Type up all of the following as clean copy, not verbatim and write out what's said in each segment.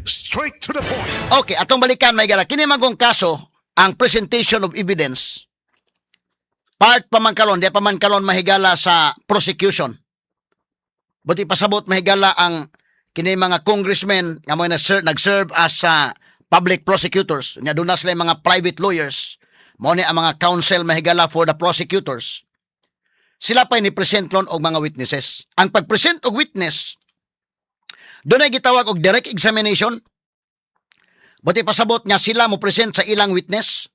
Straight to the point. Okay, atong balikan may gala. Kini magong kaso, ang presentation of evidence, part pa man karon, di pa man karon mahigala sa prosecution. Buti pasabot mahigala ang kini mga congressmen nga mo nag-serve as public prosecutors. Nya doon na sila yung mga private lawyers. Mo ni ang mga counsel mahigala for the prosecutors. Sila pa ni present lon og mga witnesses. Ang pag-present og witness, doon ay gitawag og direct examination. Buti pasabot nga sila mo present sa ilang witness.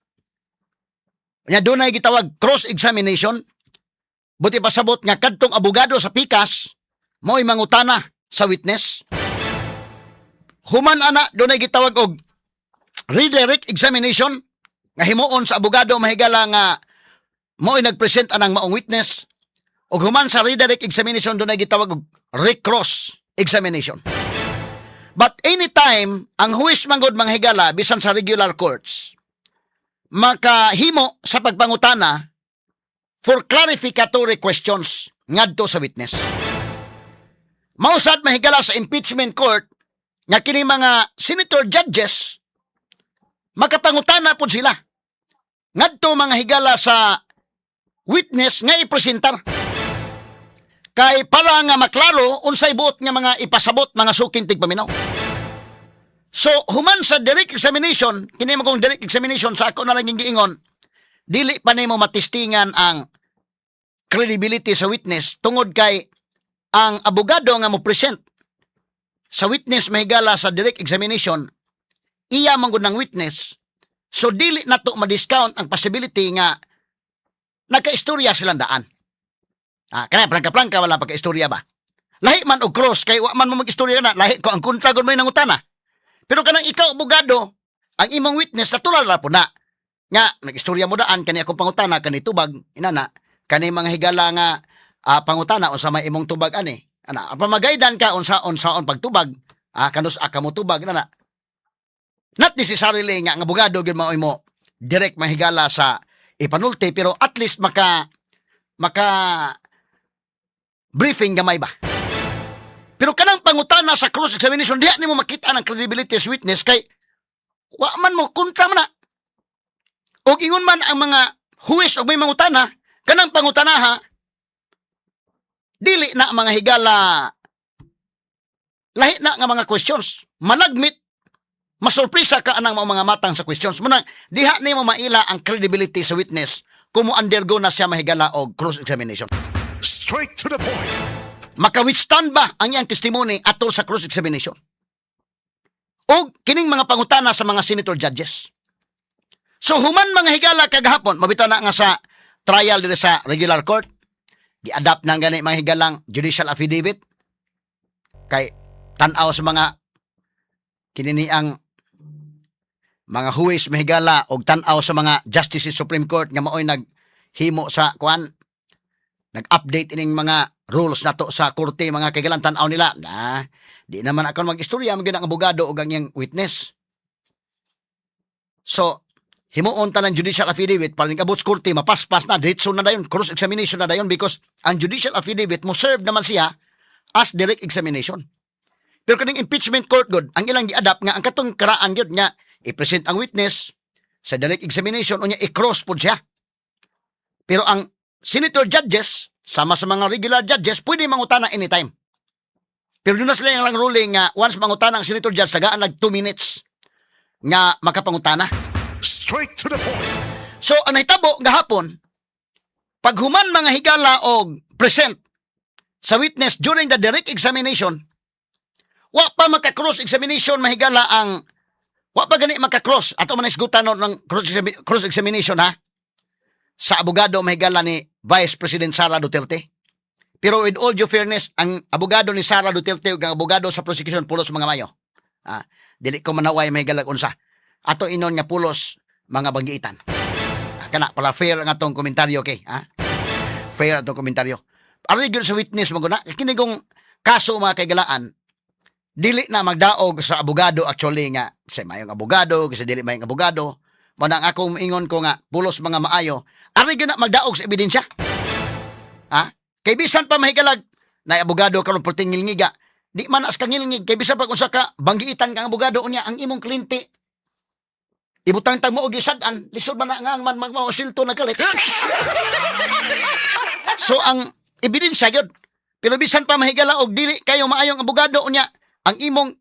Nya doon ay gitawag cross-examination. Buti pasabot nga kadtong abogado sa pikas mo'y mangutana sa witness. Human ana doon ay gitawag og redirect examination nga himuon sa abogado mahigala nga mo'y nagpresent anang maong witness. O human sa redirect examination doon ay gitawag og recross examination. But anytime ang huwis manggod manghigala bisan sa regular courts makahimo sa pagpangutana for clarificatory questions ngadto sa witness. Mausad mahigala sa impeachment court nga kini mga senator judges makapangutana pud sila ngadto mga higala sa witness nga ipresentar. Kay para nga maklaro unsay buot nga mga ipasabot mga suking tigpaminaw. So human sa direct examination, kini mo kong direct examination sa ako na lang giingon, dili pa nimo matistingan ang credibility sa witness tungod kay ang abogado nga mo present sa witness mahigala sa direct examination, iya man gud ng witness. So dili nato ma-discount ang possibility nga nagkaistorya silang daan. Kana plangka-plangka wala pagkaistorya ba? Lahi man og cross kay wa man mo mag-istorya na, lahi ko ang kontra gud may nangutana. Pero kanang ikaw abogado, ang imong witness natural ra po na nga nag-istorya mo daan kani akong pangutana kani tubag inana kani mga higala nga pangutana unsa may imong tubag ani. Ana, pamagaydan ka unsaon pagtubag, kanus ka mo tubag inana. Not necessarily nga ang abogado gyud mao imo direct mahigala sa ipanulti pero at least maka briefing gamay ba. Pero kanang pangutana sa cross examination diha nimo makita ang credibility as witness kay wa man mo kontra man na. Og ingon man ang mga huwis og may mangutana kanang pangutanaha dili na mga higala lahi na nga mga questions malagmit masurpresa ka anang mga matang sa questions munang diha nimo maila ang credibility sa witness kung mo undergo na siya mahigala og cross examination. Straight to the point. Maka-withstand ba ang iyang testimony atol sa cross examination? O kining mga pangutana sa mga senator judges. So human mga higala kagahapon mabitaw na nga sa trial dito sa regular court, gi-adapt nang gani mga higalang judicial affidavit kay tan-aw sa mga kinini ang mga huwis mahigala og tan-aw sa mga justices Supreme Court nga maoy naghimo sa kuan nag-update ining mga rules nato sa korte mga kagalang tan-aw nila na di naman ako mag-istorya magid ang abogado og ang iyang witness. So himuon ta ng judicial affidavit paling abot sa korte mapaspas na diretso na dayon cross examination na dayon because ang judicial affidavit mo serve naman siya as direct examination. Pero kaning impeachment court god ang ilang gi-adapt nga ang katong karaan gyud nga i-present ang witness sa direct examination unya i-cross pod siya. Pero ang senator judges sama sa mga regular judges pwede mangutana anytime. Pero doon na sila yung lang ruling nga once mangutana ang senator judge tagaan nag 2 minutes nga makapangutana. Straight to the point. So ang nahitabo gahapon pag human mga higala og present sa witness during the direct examination wa pa maka-cross examination mahigala ang wa pa gani maka-cross ato man isgutan ng cross examination ha sa abogado mahigala ni Vice President Sara Duterte. Pero with all due fairness, ang abogado ni Sara Duterte ug ang abogado sa prosecution pulos mga mayo. Dili ko manaway mahigalag unsa. Ato inon nga pulos mga banggiitan. Kana pala fair ang atong komentaryo kay, fair atong komentaryo. Ari gyud sa witness mo na kini kong kaso mga kaigalaan dili na magdaog sa abogado actually nga sa mayong abogado kasi dili mayong abogado mo nang akong ingon ko nga pulos mga maayo ari gyud na magdaog sa ebidensya. Kay bisan pa mahigalag na abogado karon perting ngilngiga Di man as kangilngig kay bisan pag usa ka banggiitan kang abogado unya ang imong kliyente ibutang tag mo og gisadan lisod man na nga man magmawasilto na galit. So ang ebidensya gyud. Pero bisan pa mahigala og dili kayo maayong abogado unya ang imong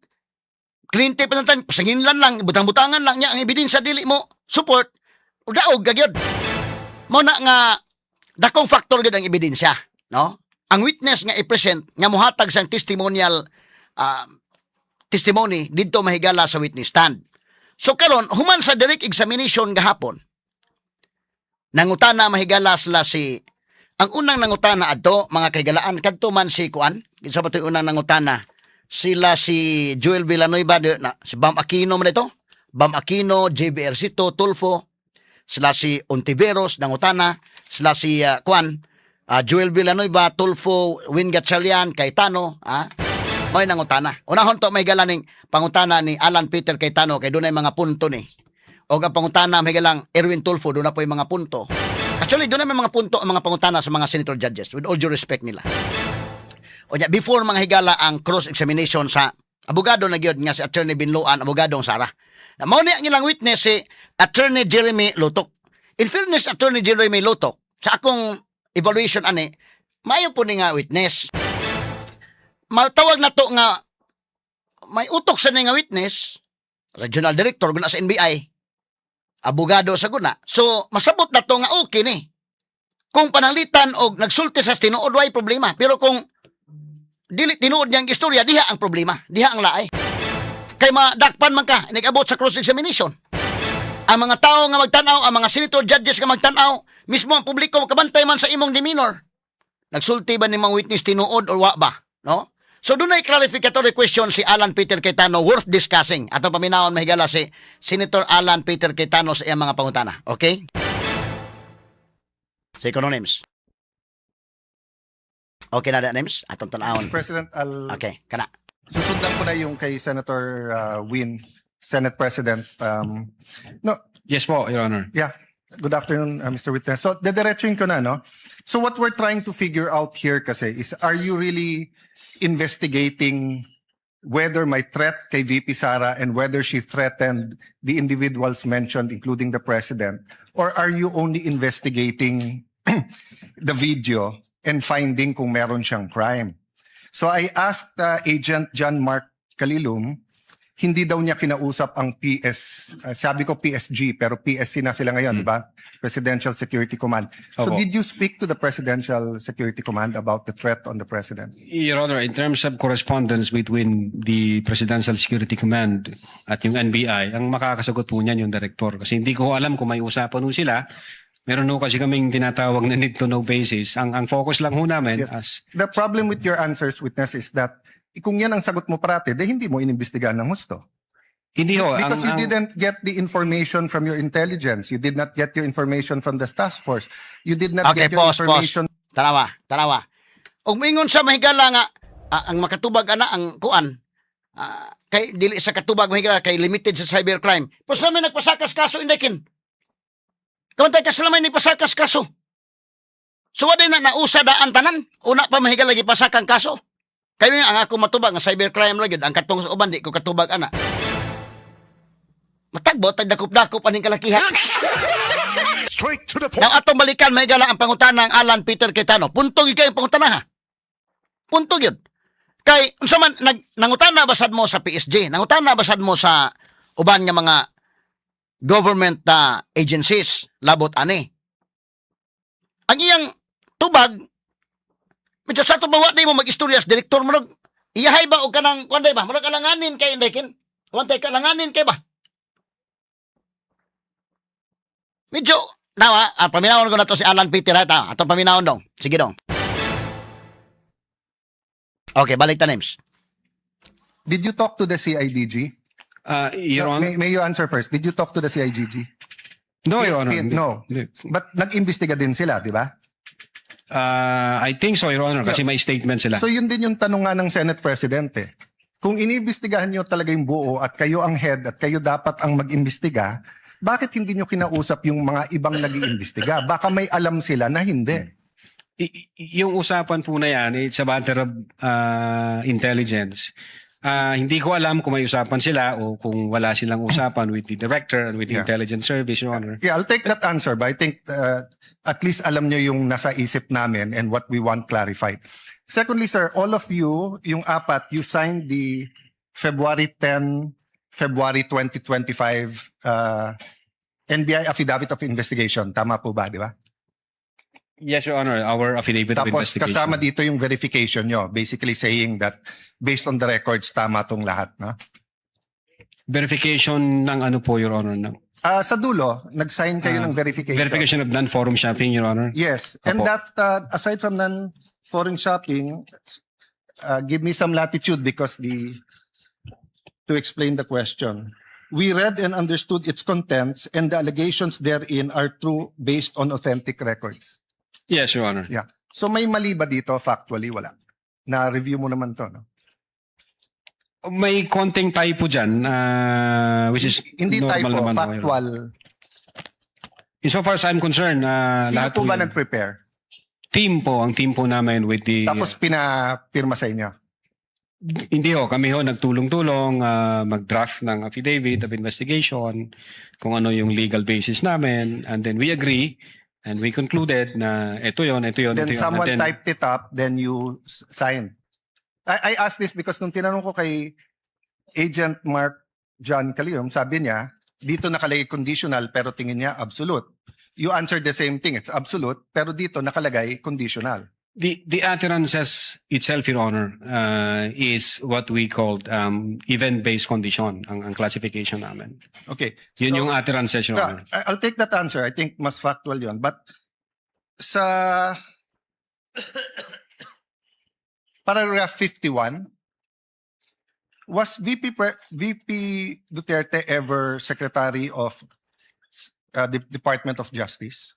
kliyente panantan pasanginlan lang butang-butangan lang niya ang ebidensya dili mo support o daog gagyod. Mo na nga dakong factor gyud ang ebidensya, no? Ang witness nga i-present nga mohatag sang testimonial testimony didto mahigala sa witness stand. So karon human sa direct examination gahapon nangutana mahigala sila si ang unang nangutana adto mga kaigalaan kadto man si Kuan kinsa ba toy unang nangutana sila si Joel Villanueva na si Bam Aquino man ito Bam Aquino, JB Ercito, Tulfo sila si Ontiveros nangutana sila si Kuan Joel Villanueva, Tulfo, Win Gatchalian, Cayetano may nangutana. Unahon to may galaning pangutana ni Alan Peter Cayetano kay dunay mga punto ni. O ang pangutana may galang Erwin Tulfo doon na po yung mga punto. Actually doon na may mga punto ang mga pangutana sa mga senator judges with all due respect nila. O nya before mga higala ang cross examination sa abogado na gyud nga si Attorney Binloan, abogadong Sara. Na mao ni ang ilang witness si Attorney Jeremy Lutok. In fairness Attorney Jeremy Lutok sa akong evaluation ani mayo po ni nga witness. Matawag na to nga may utok sa nga witness regional director guna sa NBI abogado sa guna so masabot na to nga okay ni kung pananglitan og nagsulti sa tinuod way problema pero kung dili tinuod niyang istorya diha ang problema diha ang laay kay madakpan man ka nag-abot sa cross examination ang mga tao nga magtan-aw ang mga senator judges nga magtan-aw mismo ang publiko makabantay man sa imong demeanor nagsulti ba ni mga witness tinuod or wa ba no. So doon ay clarificatory question si Alan Peter Cayetano worth discussing. Ato paminawon mahigala si Senator Alan Peter Cayetano sa iyang mga pangutana. Okay? Say ko no names. Okay na da names? Atong tanawon. President, Okay, kana. susundan ko na yung kay Senator Win, Senate President. No, Yes po, Your Honor. yeah. Good afternoon, Mr. Witness. So, dediretsuin ko na, no? So, what we're trying to figure out here kasi is, are you really investigating whether may threat kay VP Sara and whether she threatened the individuals mentioned, including the President? Or are you only investigating the video and finding kung meron siyang crime? So, I asked Agent John Mark Kalilum, hindi daw niya kinausap ang sabi ko PSG, pero PSC na sila ngayon, di ba? Presidential Security Command. So Opo. did you speak to the Presidential Security Command about the threat on the President? Your Honor, in terms of correspondence between the Presidential Security Command at yung NBI, ang makakasagot po niyan yung director. Kasi hindi ko alam kung may usapan po sila. Meron po kasi kaming tinatawag na need to know basis. Ang focus lang po namin Yes. The problem with your answers, Witness, is that kung yan ang sagot mo parati, hindi mo inimbestigahan ng husto. hindi ho. Because you didn't get the information from your intelligence. You did not get your information from the task force. You did not Okay, get your pause. information. Tanawa. Og mingon sa mahigala nga ang makatubag ana ang kuan kay dili sa katubag mahigala kay limited sa cybercrime. Pus namin nagpasakas kaso indekin. Kamantay ka sila may nagpasakas kaso. So wala na nausa daan tanan. Una pa mahigala lagi pasakang kaso. Kaya ang ako matubag nga cybercrime lagi ang katong sa uban di ko katubag ana. Matagbo tag dakop-dakop aning kalakihan. Straight to the point. Nang atong balikan may gala ang pangutana ng Alan Peter Cayetano. Punto gyud kay ang pangutana ha. Punto gyud. Kay unsa man nangutana basad mo sa PSG, nangutana basad mo sa uban nga mga government agencies labot ani. Ang iyang tubag medyo sa tubawa di mo mag-istoryas direktor mo iyahay ba og kanang kuanday ba? Murag alanganin kay indekin. Kuantay kalanganin kay ba? Medyo nawa, paminawon ko na to si Alan Peter ha. Atong paminawon dong. Sige dong. Okay, balik ta names. Did you talk to the CIDG? Your Honor. May you answer first. Did you talk to the CIDG? No, Your Honor. No. Hindi. But nag-imbestiga din sila, di ba? I think so, Your Honor, kasi Yes. may statement sila. So yun din yung tanong nga ng Senate President eh. Kung iniimbestigahan nyo talaga yung buo at kayo ang head at kayo dapat ang mag-imbestiga, bakit hindi nyo kinausap yung mga ibang nag-iimbestiga? Baka may alam sila na hindi. Yung usapan po na yan, it's a matter of intelligence. Hindi ko alam kung may usapan sila o kung wala silang usapan with the director and with the Yeah. intelligence service, Your Honor. Yeah, I'll take that answer, but I think at least alam nyo yung nasa isip namin and what we want clarified. Secondly, sir, all of you, yung apat, you signed the February 10, February 2025 NBI Affidavit of Investigation. Tama po ba, di ba? Yes, Your Honor. Our affidavit of Tapos investigation. kasama dito yung verification nyo, basically saying that based on the records, tama tong lahat. No? Verification ng ano po, Your Honor? Ng Sa dulo, nag-sign kayo ng verification. verification of non-forum shopping, Your Honor. Yes. And Opo. that, aside from non-foreign shopping, give me some latitude because to explain the question. We read and understood its contents and the allegations therein are true based on authentic records. Yes, Your Honor. Yeah. So may mali ba dito? Factually, wala. Na-review mo naman to, no? May konting typo dyan, which is Hindi normal typo, naman, Your Honor. factual. Insofar as I'm concerned, Sino lahat po ba yun. nag-prepare? Ang team po namin with the... Tapos pinapirma sa inyo? Hindi ho, kami ho nagtulong-tulong mag-draft ng affidavit of investigation, kung ano yung legal basis namin, and then we agree, and we concluded na ito yun. Then ito yun. someone And then, typed it up, then you signed. I asked this because nung tinanong ko kay Agent Mark John Calium, sabi niya, dito nakalagay conditional pero tingin niya absolute. You answered the same thing, it's absolute, pero dito nakalagay conditional. The utterances itself, Your Honor, is what we called event-based condition, ang classification namin. Okay. Yun yung utterances, Your Honor. I'll take that answer. I think mas factual yun. But sa paragraph 51, was VP Duterte ever Secretary of the Department of Justice?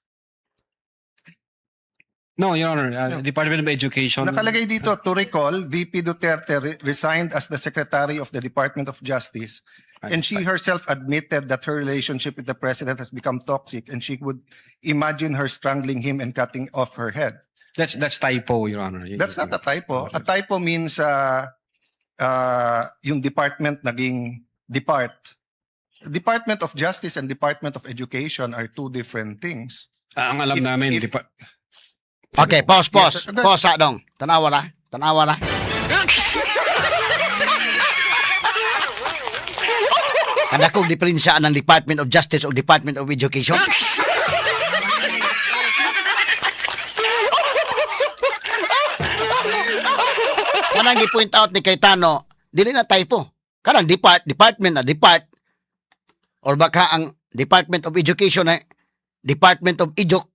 No, Your Honor, Department of Education. Nakalagay dito, to recall, VP Duterte resigned as the Secretary of the Department of Justice, and she herself admitted that her relationship with the President has become toxic and she would imagine her strangling him and cutting off her head. That's typo, Your Honor. That's not a typo. A typo means yung department naging depart. Department of Justice and Department of Education are two different things. Ang alam If- namin, if- Okay, pause. Yes, sir. Pause dong. Tanawa na. Kada kong diferensya ng Department of Justice o Department of Education. Kanang gi-point out ni Cayetano, dili na typo. Kanang department na depart or baka ang Department of Education na Department of Eduk.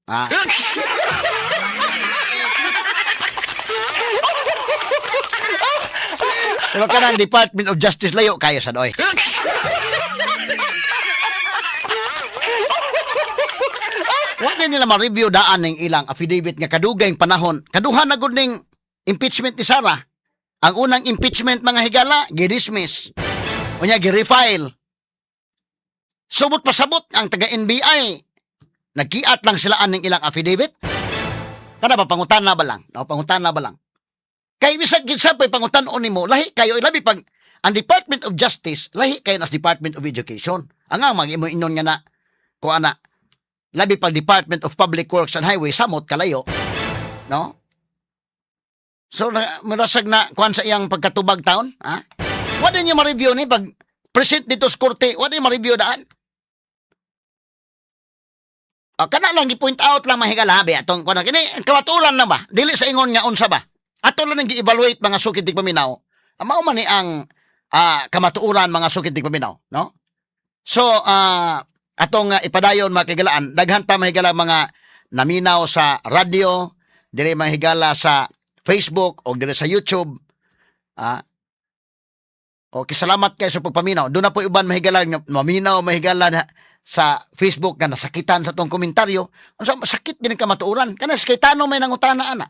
Pero kanang Department of Justice layo kayo sa doy. Huwag nila ma-review daan ng ilang affidavit nga kadugay panahon. Kaduhan na gud ning impeachment ni Sara. Ang unang impeachment mga higala, gi-dismiss. Unya gi-refile. Subot pasabot ang taga-NBI. Nagkiat lang sila aning ilang affidavit. Kada ba pangutan na ba lang? Pangutan na ba lang? Kay bisag gid sa pangutan-on nimo, lahi kayo labi pag ang Department of Justice, lahi kayo nas Department of Education. Ang nga mag-imo inon nga na ko ana labi pag Department of Public Works and Highway samot kalayo, no? So marasag na kuan sa iyang pagkatubag taon, ha? Wa din niya ma-review ni pag present dito sa korte, wa din ma-review daan. Kana lang gi-point out lang mahigala be atong kuan kini kawaturan na ba? Dili sa ingon nga unsa ba? Ato lang nang gi-evaluate mga sukid tig paminaw. Mao man ni ang kamatuoran mga sukid tig paminaw, no? So atong ipadayon mga kigalaan, daghan ta mahigala mga naminaw sa radyo, dili mahigala sa Facebook o dili sa YouTube. Okay, salamat kayo sa pagpaminaw. Doon na po iban mahigala nga maminaw mahigala na sa Facebook nga nasakitan sa tong komentaryo. Unsa sakit gini kamatuoran? Kana sa Cayetano may nangutana ana.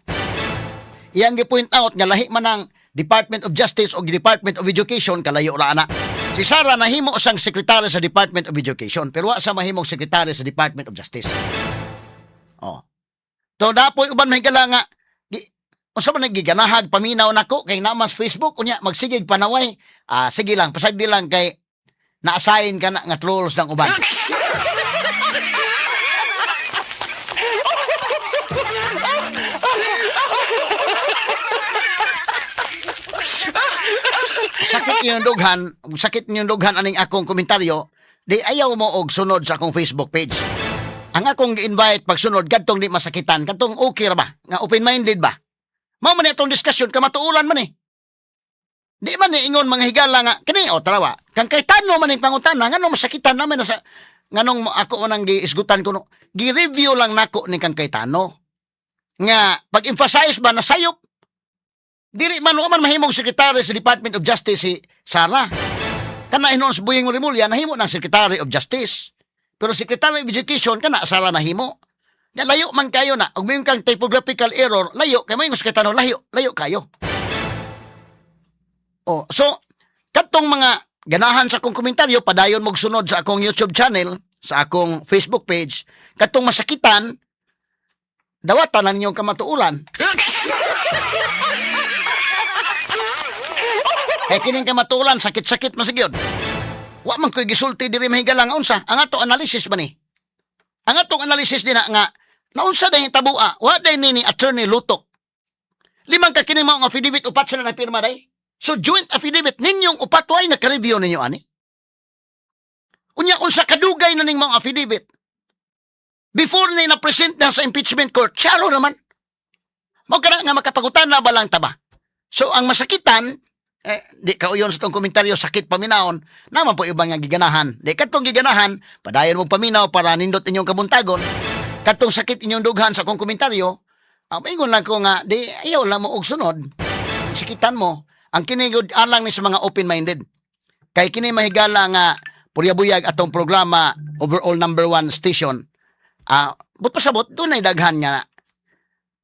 Iyang gi-point out nga lahi man ang Department of Justice o Department of Education kalayo ra ana. Si Sara nahimo sang sekretary sa Department of Education pero wa sa mahimong sekretary sa Department of Justice. Oh. So dapoy uban mahigala nga unsa man nagiganahag paminaw nako kay naman sa Facebook unya magsigig panaway. Sige lang pasagdi lang kay na-assign ka na nga trolls ng uban. sakit niyong dughan aning akong komentaryo, di ayaw mo og sunod sa akong Facebook page. Ang akong gi-invite pagsunod kadtong di masakitan, kadtong okay ra ba? Nga open-minded ba? Mao man itong diskusyon kamatuulan man eh. Di man ni ingon mga higala nga kini tarawa. Kang kay tano man ning pangutana ngano masakitan naman sa nganong ako nang giisgutan ko no. Gi-review lang nako ni kang kay tano. Nga pag-emphasize ba na sayop dili man man mahimong secretary sa Department of Justice si Sara. Kana hinon sa Buying Rimulya nahimo ng Secretary of Justice. Pero Secretary of Education kana Sara nahimo. Ya layo man kayo na. Ug mayong kang typographical error, layo kay mayong sekretary layo kayo. So katong mga ganahan sa akong komentaryo padayon mog sunod sa akong YouTube channel, sa akong Facebook page, katong masakitan dawatan na ninyong kamatuulan. Kaya kining kamatulan, sakit-sakit masigyod. Wa man ko'y gisulti diri mahigalang unsa. Ang ato analysis ba ni? Ang atong analysis din nga, naunsa dahil tabua, wa dahil ni Attorney Lutok. 5 ka kining mga affidavit, upat sila nagpirma dahi. So joint affidavit, ninyong upat, why naka-review ninyo ani? Unya, unsa kadugay na ning mga affidavit. Before ni na-present na sa impeachment court, charo naman. Mao kana nga makapagutan na balang taba. So ang masakitan, di kauyon sa tong komentaryo sakit paminaon naman po ibang nga giganahan. Di katong giganahan, padayon mo paminaw para nindot inyong kabuntagon. Katong sakit inyong dughan sa akong komentaryo, paingon lang ko nga, di ayaw lang mo og sunod. Sikitan mo. Ang kinigod alang ni sa mga open-minded. Kay kini mahigala nga puryabuyag atong programa overall number 1 station. But pasabot, doon ay daghan nga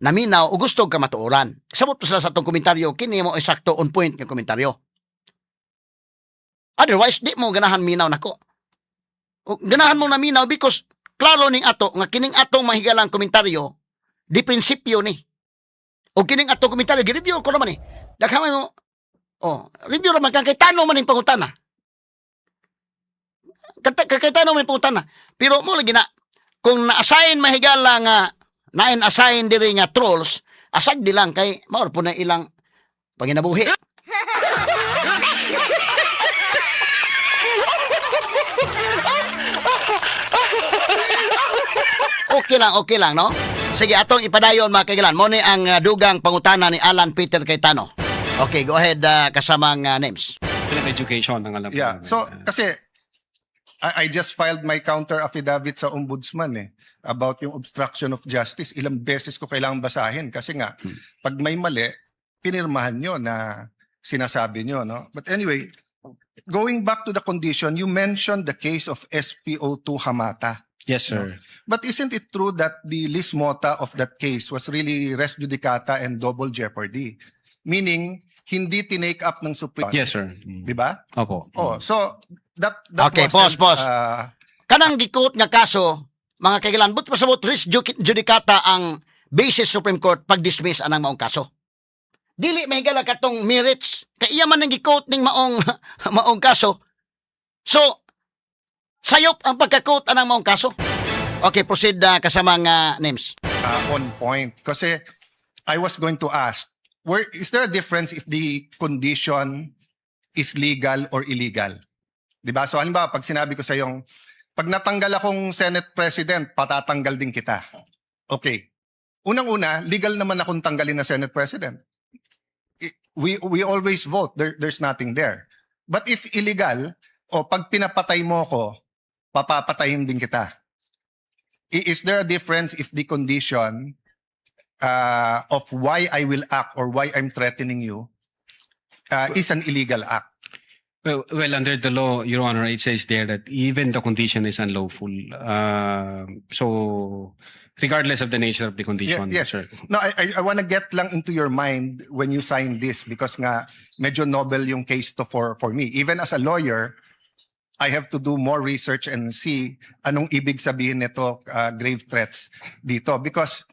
naminaw o gusto ka matuoran. Sabot pa sila sa itong komentaryo, kini mo eksakto on point yung komentaryo. Otherwise, di mo ganahan minaw nako. O, ganahan mo na minaw because klaro ning ato, nga kining atong mahigalang komentaryo, di prinsipyo ni. O kining atong komentaryo, gi-review ko naman eh. Daghamay mo, review naman kang kay tano man yung pangutana. Kay tano man yung pangutana. Pero mo lagi na, kung na-assign mahigala nga na-assign diri nga trolls, asag di lang kay maor po na ilang panginabuhi. Okay lang, no? Sige, atong ipadayon mga kailan. Mo ni ang dugang pangutana ni Alan Peter Cayetano. Okay, go ahead kasamang names. Education ang alam ko. Yeah. So, kasi I just filed my counter affidavit sa ombudsman about yung obstruction of justice. Ilang beses ko kailangang basahin kasi nga pag may mali, pinirmahan nyo na sinasabi nyo, no? But anyway, going back to the condition, you mentioned the case of SPO2 Hamata. Yes, sir. But isn't it true that the lis mota of that case was really res judicata and double jeopardy? Meaning, hindi tinake up ng Supreme Court. Yes, sir. Di ba? Opo. So that Okay, wasn't, pause. Kanang gikot nga kaso, mga kailan, but pasabot res judicata ang basis Supreme Court pag-dismiss anang maong kaso. Dili mahigala katong merits, kay iya man ang gikot ning maong kaso. So, sayop ang pagka-quote anang maong kaso. Okay, proceed kasamang names. on point. Kasi I was going to ask, is there a difference if the condition is legal or illegal? Diba? So halimbawa, pag sinabi ko sa yung, pag natanggal akong Senate President, patatanggal din kita. Okay. Unang-una, legal naman akong tanggalin na Senate President. We always vote. There's nothing there. But if illegal, pag pinapatay mo ko, papapatayin din kita. Is there a difference if the condition of why I will act or why I'm threatening you is an illegal act? Well, under the law, Your Honor, it says there that even the condition is unlawful. So, regardless of the nature of the condition, Yes. sir. No, I want to get lang into your mind when you sign this because nga medyo novel yung case to for me. Even as a lawyer, I have to do more research and see anong ibig sabihin nito grave threats dito because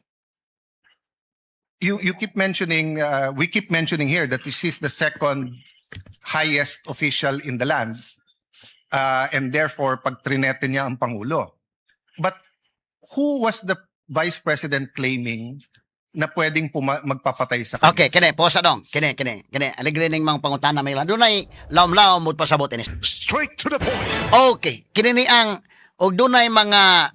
you keep mentioning, we keep mentioning here that this is the second highest official in the land, and therefore pag trinete niya ang Pangulo. But who was the Vice President claiming na pwedeng magpapatay sa kanya? Okay, kini, posa dong. Kini. Aligre ning mga pangutana may lang. Dunay laom-laom mo pasabot ini. Straight to the point. Okay, kini ni ang og dunay mga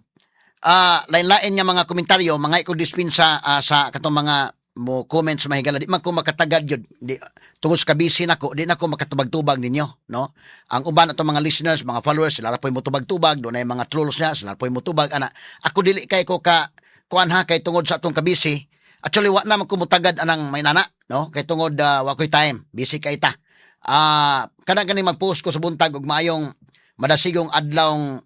lain-lain nga mga komentaryo, mga ikodispinsa sa katong mga mo comments mahigala di man ko makatagad yun di tungod sa kabisi nako di na ko makatubag-tubag ninyo no ang uban ato mga listeners mga followers sila ra po'y motubag-tubag dunay mga trolls niya sila po'y motubag ana ako dili kay ko ka kuan ha kay tungod sa atong kabisi actually wa na man ko motagad anang may nana no kay tungod wa ko'y time busy kay ta kana gani mag-post ko sa buntag og maayong madasigong adlawng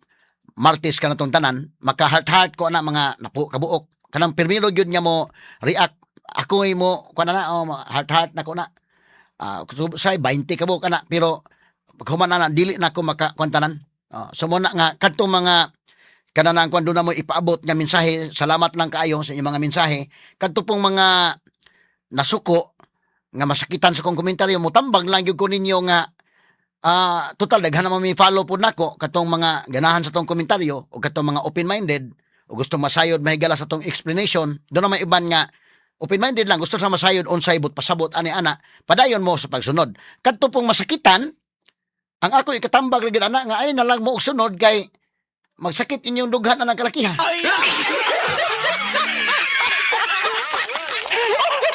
Martes kanatong tanan maka heart ko ana mga napu kabuok kanang permiro gyud nga mo react ako mo kuan na heart na ko na say 20 ka buok na pero paghuman na dili na ko makakuntanan so mo na nga kadtong mga kanang kuan do na mo ipaabot nga mensahe salamat lang kaayo sa inyong mga mensahe kadto pong mga nasuko nga masakitan sa kong komentaryo mo tambag lang gyud ko ninyo nga total daghan na may follow po nako katong mga ganahan sa tong komentaryo o katong mga open-minded o gusto masayod mahigala sa tong explanation do na may iban nga open-minded lang, gusto sa masayod, onsay, but pasabot, ani ana, padayon mo sa pagsunod. Kadto pong masakitan, ang ako ikatambag lagi ana, nga ay na lang mo sunod, kay magsakit inyong dughan na ng kalakihan.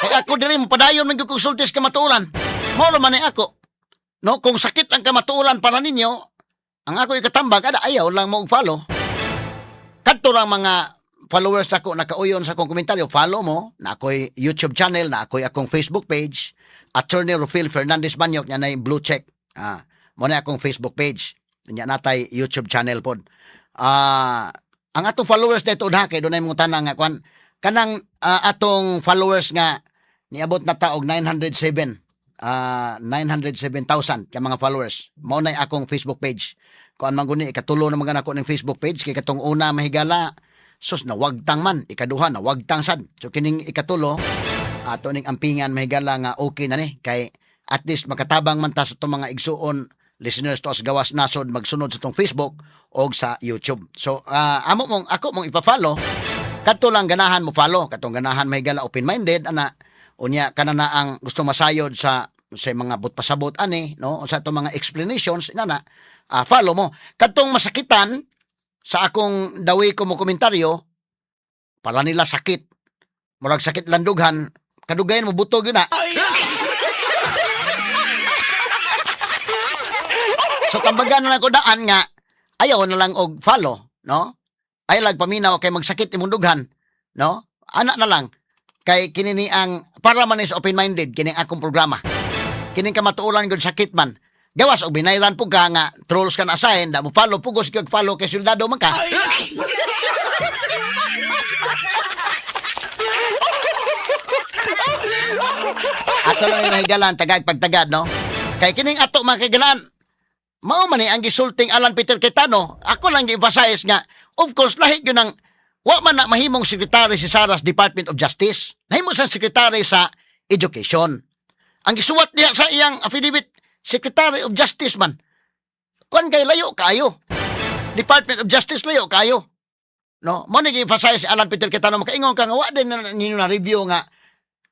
Kaya ako dili mo, padayon man kong sultis kamatuulan. Mo naman ay ako. No, kung sakit ang kamatuulan para ninyo, ang ako ikatambag, ada ayaw lang mo follow. Kadto lang mga followers ako nakauyon sa akong komentaryo, follow mo na ako'y YouTube channel, na ako'y akong Facebook page, Attorney Rufil Fernandez Banyok, yan ay blue check. Mo na akong Facebook page. Yan natay YouTube channel pod. Ang atong followers dito na kay doon ay mga tanang nga kwan kanang atong followers nga niabot na ta og 907,000 ka mga followers. Mao na akong Facebook page. Kuan man guni ikatulo na mga nako ning Facebook page kay katong una mahigala sus na wagtang man ikaduha na wagtang sad so kining ikatulo ato ning ampingan mahigala nga okay na ni kay at least makatabang man ta sa itong mga igsuon listeners to as gawas nasod magsunod sa tong Facebook o sa YouTube so ako mong ipa-follow kadto lang ganahan mo follow katong ganahan mahigala open-minded ana unya kanana ang gusto masayod sa mga butpasabot ani no sa itong mga explanations inana follow mo kadtong masakitan sa akong dawi ko mo komentaryo, pala nila sakit. Murag sakit landughan, kadugayan mo butog yun na. So kambagan na lang ko daan nga, ayaw na lang og follow, no? Ayaw lang paminaw kay magsakit imong dughan, no? Anak na lang, kay kinini ang, para man is open-minded, kining akong programa. Kining kamatuulan gud sakit man. Gawas og binayran po ka nga trolls ka na asahin da mo follow pugos kag follow kay soldado man ka. Ato lang mahigalan tagag pagtagad no. Kay kining ato makigalan. Mao man ni ang gisulting Alan Peter Cayetano. Ako lang gi-emphasize nga of course lahi gyud nang wa man na mahimong secretary si Sara's Department of Justice. Nahimo sa secretary sa Education. Ang gisuwat niya sa iyang affidavit Secretary of Justice man. Kuan kay layo kayo. Department of Justice layo kayo. No, mo ni gi-emphasize si Alan Peter Cayetano makaingon ka nga wa din ninyo na review nga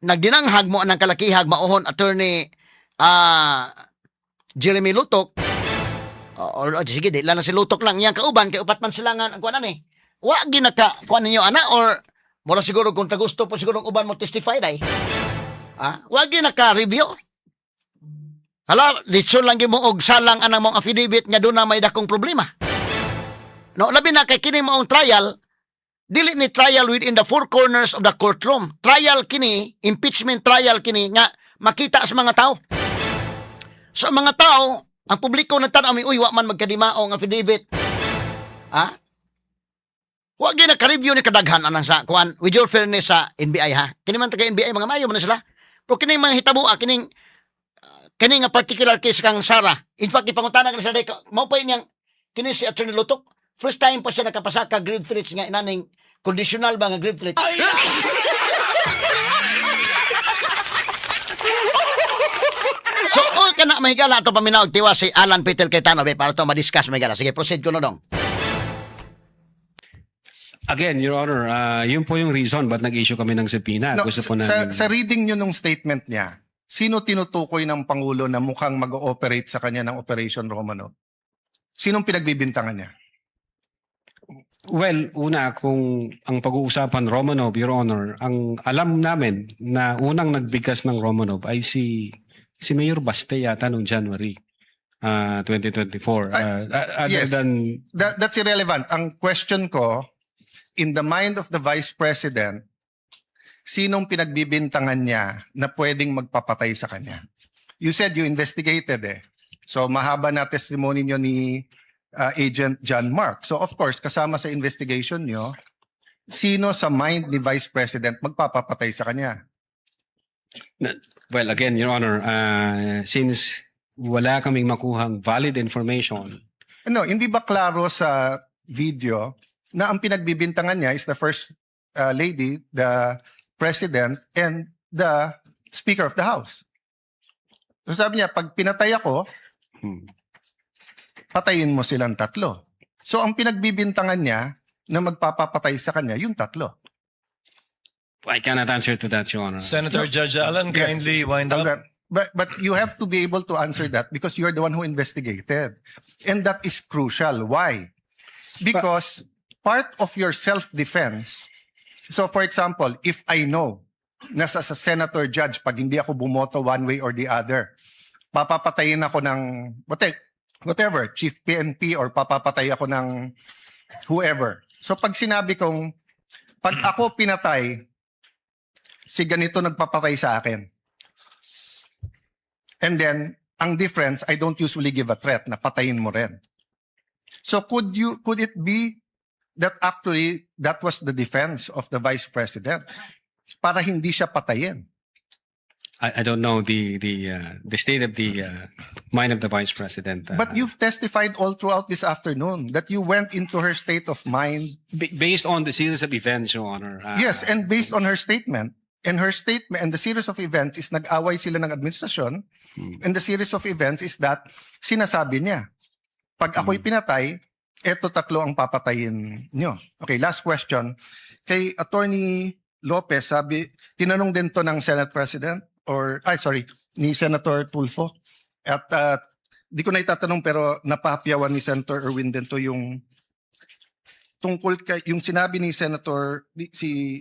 nagdinanghag mo anang kalakihag maohon attorney Jeremy Lutok. Sige, di lang si Lutok lang iyang kauban kay upat man sila nga kuan ani. Wa ginaka kuan ninyo ana or mura siguro kung tagusto po siguro uban mo testify dai. Wa ginaka review. Hala, litson lang mo og salang anang mong affidavit nga doon na may dakong problema. No, labi na kay kini moong trial, dili ni trial within the four corners of the courtroom. Trial kini, impeachment trial kini nga makita sa mga tao. So mga tao, ang publiko nagtanaw mi uy wa man magkadimaong affidavit. Wa gyud naka-review ni kadaghan anang sa kuan with your fairness sa NBI ha. Kini man taga NBI mga mayo man sila. Pero kini mga hitabo kining kini nga particular case kang Sara. In fact, ipangutana ka na sila, mao pa niyang, kini si Attorney Lutok, first time pa siya nakapasa ka grave threats nga inaning conditional ba nga grave threats. So, ka na mahigala ito paminaw tiwa si Alan Peter Cayetano para ito madiscuss mahigala. Sige, proceed ko no dong. Again, Your Honor, yun po yung reason ba't nag-issue kami ng subpoena. No, Gusto po sa, namin... sa reading nyo nung statement niya, sino tinutukoy ng Pangulo na mukhang mag-ooperate sa kanya ng Operation Romanov? Sinong pinagbibintangan niya? Well, una, kung ang pag-uusapan Romanov, Your Honor, ang alam namin na unang nagbigkas ng Romanov ay si Mayor Baste yata noong January 2024. Other yes. than... That's irrelevant. Ang question ko, in the mind of the Vice President, sinong pinagbibintangan niya na pwedeng magpapatay sa kanya? You said you investigated eh. So mahaba na testimony niyo ni Agent John Mark. So of course, kasama sa investigation niyo, sino sa mind ni Vice President magpapapatay sa kanya? Well, again, Your Honor, since wala kaming makuhang valid information, No, hindi ba klaro sa video na ang pinagbibintangan niya is the First Lady, the President, and the Speaker of the House? So sabi niya, pag pinatay ako, patayin mo silang tatlo. So ang pinagbibintangan niya na magpapapatay sa kanya, yung tatlo. I cannot answer to that, Your Honor. Senator Judge Allen, Yes. kindly wind up. But you have to be able to answer that because you're the one who investigated. And that is crucial. Why? Because part of your self-defense, so for example, if I know na sa senator judge, pag hindi ako bumoto one way or the other, papapatayin ako ng whatever, chief PNP or papapatay ako ng whoever. So pag sinabi kong, pag ako pinatay, si ganito nagpapatay sa akin. And then, ang difference, I don't usually give a threat na patayin mo rin. So could it be that actually that was the defense of the Vice President para hindi siya patayin? I don't know the state of the mind of the Vice President. But you've testified all throughout this afternoon that you went into her state of mind. Based on the series of events, Your Honor. Yes, and based on her statement. And her statement and the series of events is nag-away sila ng administrasyon. And the series of events is that sinasabi niya, pag ako'y pinatay, eto tatlo ang papatayin nyo. Okay, last question. Kay Attorney Lopez, tinanong din to ng Senate President ni Senator Tulfo. At di ko na itatanong pero napahapyawan ni Senator Erwin din to yung tungkol kay yung sinabi ni si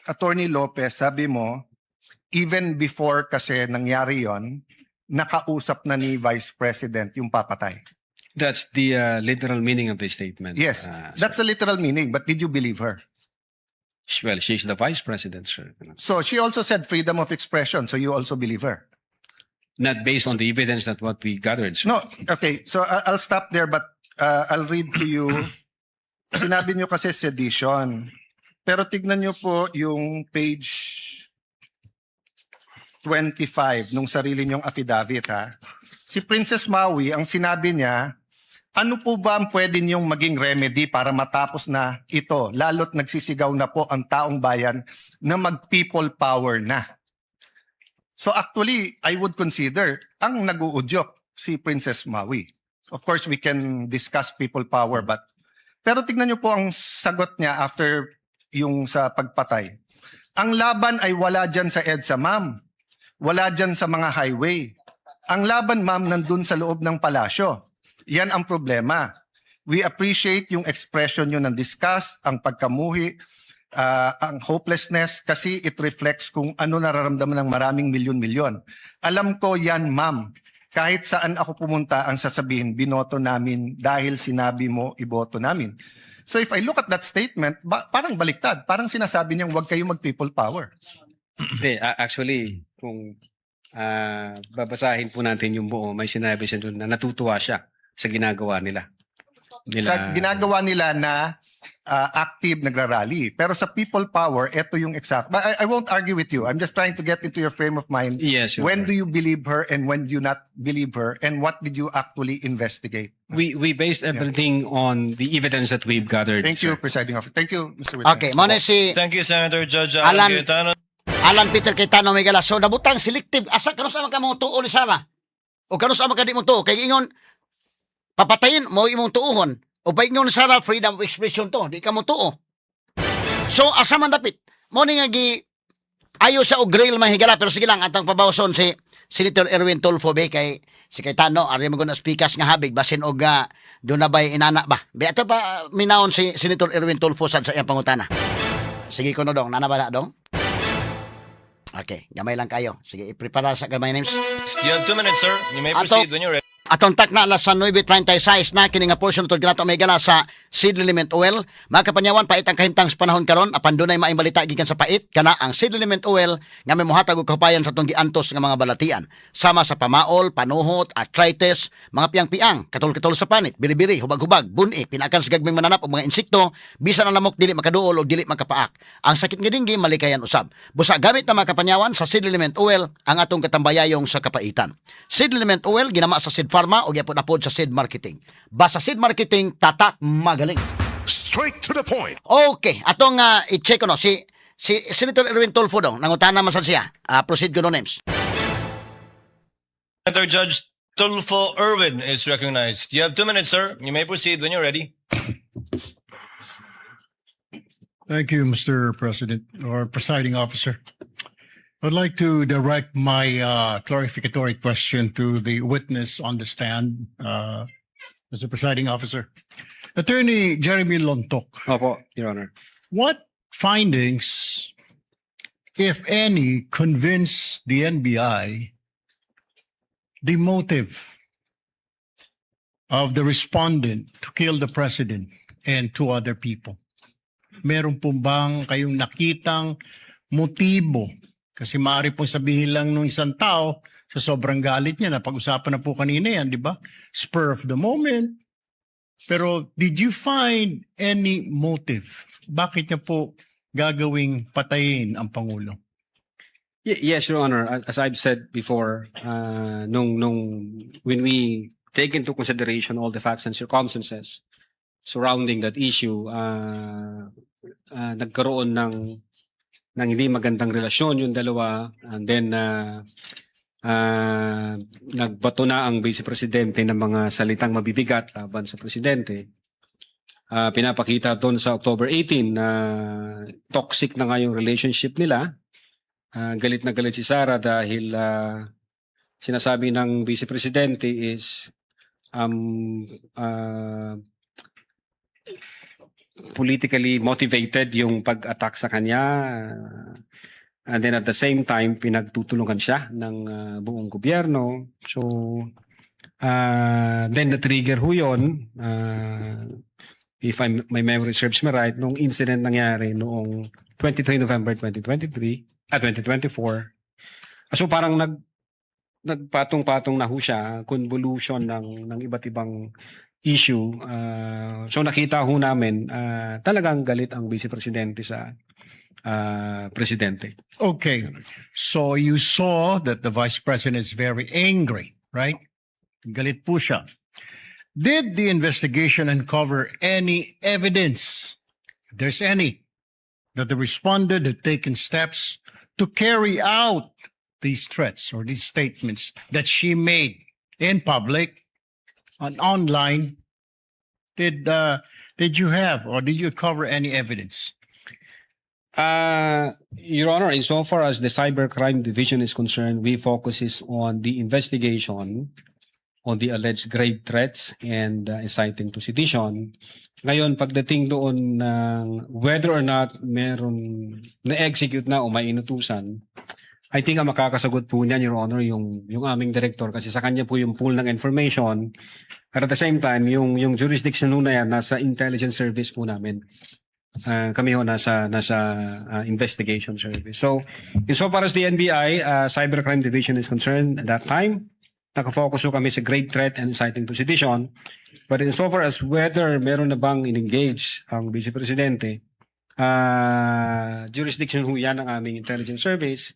Attorney Lopez, sabi mo, even before kasi nangyari yon, nakausap na ni Vice President yung papatay. That's the literal meaning of the statement. Yes, that's the literal meaning. But did you believe her? Well, she's the Vice President, sir. So she also said freedom of expression. So you also believe her? Not based on the evidence that what we gathered, sir. No, okay. So I'll stop there but I'll read to you. Sinabi nyo kasi sedition. Pero tignan nyo po yung page 25 nung sarili nyong affidavit ha. Si Princess Maui, ang sinabi niya, ano po ba ang pwede niyong maging remedy para matapos na ito? Lalo't nagsisigaw na po ang taong bayan na mag-people power na. So actually, I would consider ang nag-uudyok si Princess Maui. Of course, we can discuss people power pero tignan niyo po ang sagot niya after yung sa pagpatay. Ang laban ay wala dyan sa EDSA, ma'am. Wala dyan sa mga highway. Ang laban, ma'am, nandun sa loob ng palasyo. Yan ang problema. We appreciate yung expression nyo ng disgust, ang pagkamuhi, ang hopelessness, kasi it reflects kung ano nararamdaman ng maraming milyon-milyon. Alam ko yan, ma'am. Kahit saan ako pumunta, ang sasabihin, binoto namin dahil sinabi mo, iboto namin. So if I look at that statement, parang baliktad. Parang sinasabi niyang huwag kayo mag-people power. Actually, kung babasahin po natin yung buo, may sinabi siya doon na natutuwa siya sa ginagawa nila. Sa ginagawa nila na active nagrarally. Pero sa people power, ito yung exact. But I won't argue with you. I'm just trying to get into your frame of mind. Yes, Your When Honor. do you believe her and when do you not believe her? And what did you actually investigate? We based everything on the evidence that we've gathered. Thank sir. you, Presiding Officer. Thank you, Mr. Witness. Okay, mo na si Thank you, Senator Judge Alan- Allen Cayetano. Alan Peter Cayetano may galas. So nabutang selective. Asa kano sa mga mong tuo ni Sara? O kano sa mga di mo tuo? Kaya ingon, papatayin mo imong tuuhon. O ba ingon ni Sara, freedom of expression to. Di ka mo tuo. So asa man dapit? Mo ni nga gi ayo sa og grill mahigala pero sige lang atang pabawson si Senator Erwin Tulfo be kay si Cayetano ari mo na speakers nga habig basin og do na bay inana ba. Be ato ba minawon si Senator Erwin Tulfo sa iyang pangutana. Sige ko no dong, nana ba na dong? Okay, gamay lang kayo. Sige, i-prepare sa gamay names. You have 2 minutes, sir. You may Ato- proceed when you're ready. Atong tak na alas 9:36 na kini nga portion tod grato may gala sa seed element oil. Mga kapanyawan pait ang kahimtang sa panahon karon apan dunay maayong balita gikan sa pait kana ang seed element oil nga may mohatag og kahupayan sa tong giantos nga mga balatian sama sa pamaol, panuhot, arthritis, mga piang-piang, katol-katol sa panit, biri-biri, hubag-hubag, buni, pinakan sa gagming mananap o mga insekto, bisan ang lamok dili makaduol o dili makapaak. Ang sakit nga dinggi malikayan usab. Busa gamit na mga kapanyawan sa seed element oil ang atong katambayayong sa kapaitan. Seed element oil ginama sa seed pharma o gyapon-apod sa seed marketing. Basta seed marketing tatak magaling. Straight to the point. Okay, atong i-check ko no si Senator Erwin Tulfo dong nangutana man sad siya. Proceed ko no names. Senator Judge Tulfo Irwin is recognized. You have 2 minutes, sir. You may proceed when you're ready. Thank you, Mr. President or Presiding Officer. I'd like to direct my clarificatory question to the witness on the stand, Mr. Presiding Officer. Attorney Jeremy Lontok, Opo, Your Honor. what findings, if any, convince the NBI the motive of the respondent to kill the president and 2 other people? Meron po bang kayong nakitang motibo? Kasi maaari pong sabihin lang nung isang tao sa sobrang galit niya na pag-usapan na po kanina yan, di ba? Spur of the moment. Pero did you find any motive? Bakit niya po gagawing patayin ang Pangulo? Yes, Your Honor. As I've said before, when we take into consideration all the facts and circumstances surrounding that issue, nagkaroon ng hindi magandang relasyon yung dalawa, and then nagbato na ang Vice Presidente ng mga salitang mabibigat laban sa Presidente. Pinapakita doon sa October 18 na toxic na nga yung relationship nila. Galit na galit si Sara dahil sinasabi ng Vice Presidente is politically motivated yung pag-attack sa kanya. And then at the same time, pinagtutulungan siya ng buong gobyerno. So, then na-trigger ho yun, if my memory serves me right, nung incident nangyari noong 23 November 2024. So parang nagpatong-patong na ho siya, convolution ng iba't ibang issue. So nakita ho namin talagang galit ang Vice Presidente sa Presidente. Okay. So you saw that the Vice President is very angry, right? Galit po siya. Did the investigation uncover any evidence, if there's any, that the respondent had taken steps to carry out these threats or these statements that she made in public and online? Did you have or did you cover any evidence? Your Honor, insofar as the Cybercrime Division is concerned, we focuses on the investigation on the alleged grave threats and inciting to sedition. Ngayon, pagdating doon ng whether or not meron na-execute na o may inutusan, I think ang makakasagot po niyan, Your Honor, yung aming director kasi sa kanya po yung pool ng information. At the same time, yung jurisdiction na yan, nasa intelligence service po namin. Kami ho nasa investigation service. So, insofar as the NBI, Cybercrime Division is concerned at that time, nakafocus ho kami sa grave threat and inciting to sedition. But insofar as whether meron na bang in-engage ang Vice Presidente, jurisdiction ho yan ng aming intelligence service.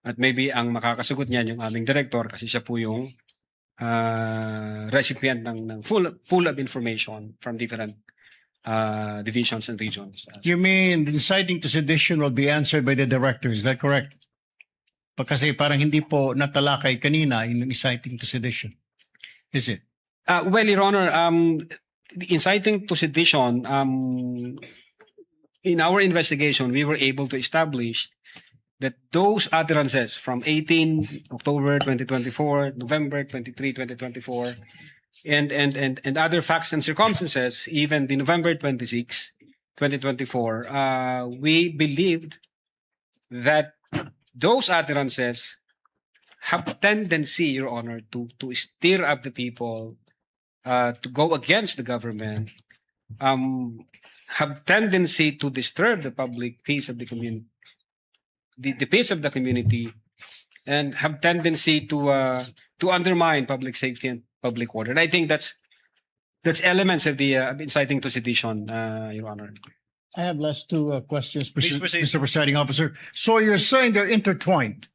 At maybe ang makakasagot niyan yung aming director kasi siya po yung recipient ng full of information from different divisions and regions. You mean the inciting to sedition will be answered by the director? Is that correct? Kasi parang hindi po natalakay kanina yung inciting to sedition. Is it? Well, Your Honor, the inciting to sedition, in our investigation, we were able to establish that those utterances from 18 October 2024, November 23, 2024, and other facts and circumstances, even the November 26, 2024, we believed that those utterances have tendency, Your Honor, to stir up the people, to go against the government, have tendency to disturb the public peace of the community, the peace of the community, and have tendency to undermine public safety and public order. And I think that's elements of the inciting to sedition, Your Honor. I have last two questions, Please proceed. Mr. Presiding Officer. So you're saying they're intertwined,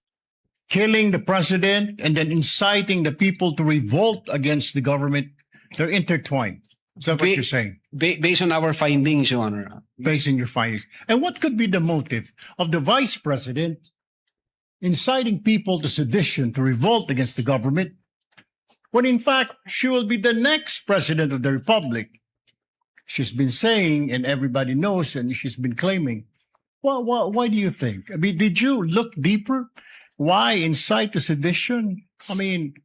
killing the president and then inciting the people to revolt against the government. They're intertwined. Is that what Ba- you're saying? Based on our findings, Your Honor. Based on your findings. And what could be the motive of the vice president inciting people to sedition, to revolt against the government, when in fact she will be the next president of the republic? She's been saying, and everybody knows, and she's been claiming. Why do you think? I mean, did you look deeper? Why incite to sedition? I mean,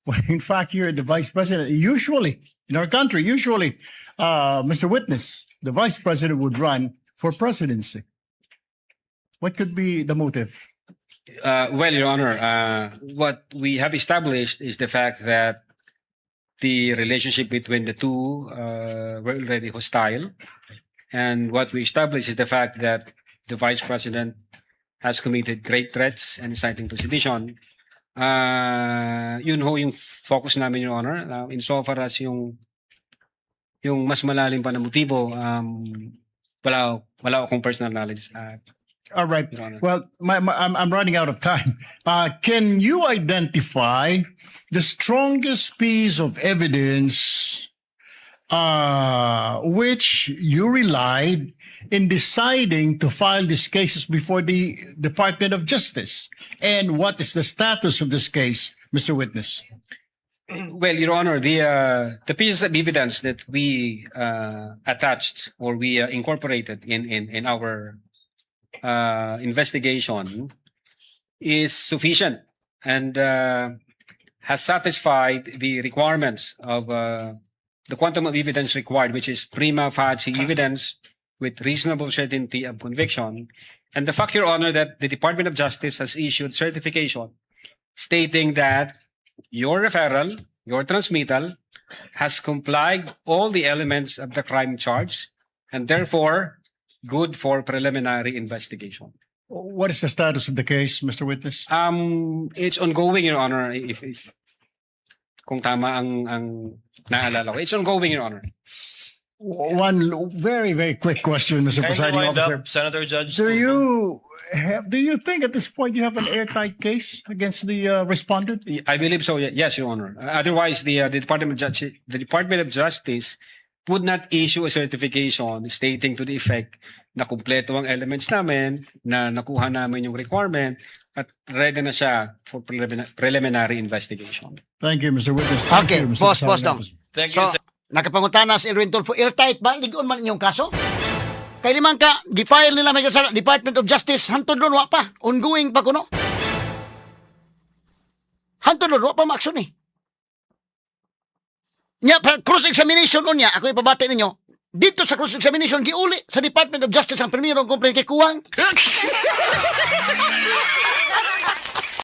when in fact you're the vice president. Usually, in our country, Mr. Witness, the vice president would run for presidency. What could be the motive? Well, Your Honor, what we have established is the fact that the relationship between the two were already hostile. And what we established is the fact that the Vice President has committed great threats and inciting to sedition. Yun ho yung focus namin, Your Honor. Insofar as yung mas malalim pa na motibo, wala akong personal knowledge. All right. Your Honor. Well, I'm running out of time. Can you identify the strongest piece of evidence which you relied in deciding to file these cases before the Department of Justice? And what is the status of this case, Mr. Witness? Well, Your Honor, the pieces of evidence that we attached or we incorporated in our investigation is sufficient and has satisfied the requirements of the quantum of evidence required, which is prima facie evidence with reasonable certainty of conviction. And the fact, Your Honor, that the Department of Justice has issued certification stating that your referral, your transmittal, has complied all the elements of the crime charge and therefore good for preliminary investigation. What is the status of the case, Mr. Witness? It's ongoing, Your Honor. If kung tama ang naalala ko, it's ongoing, Your Honor. One very, very quick question, Mr. Kindly Presiding wind Officer. up, Senator Judge. Do you think at this point you have an airtight case against the respondent? I believe so. Yes, Your Honor. Otherwise, the Department of Justice would not issue a certification stating to the effect na kumpleto ang elements namin, na nakuha namin yung requirement, at ready na siya for preliminary investigation. Thank you, Mr. Witness. Thank Okay, you, Mr. boss, Presiding dong. Officer. Thank you, So, sir. nakapangutana si Erwin Tulfo, airtight ba? Ligon man inyong kaso? Kay limang ka, gi-file nila may sa Department of Justice, hantod doon, wa pa. Ongoing pa kuno. Hantod doon, wa pa ma-action eh. Nya, cross-examination unya, ako ipabati ninyo, dito sa cross-examination, giuli sa Department of Justice ang primerong complaint kay Kuwang.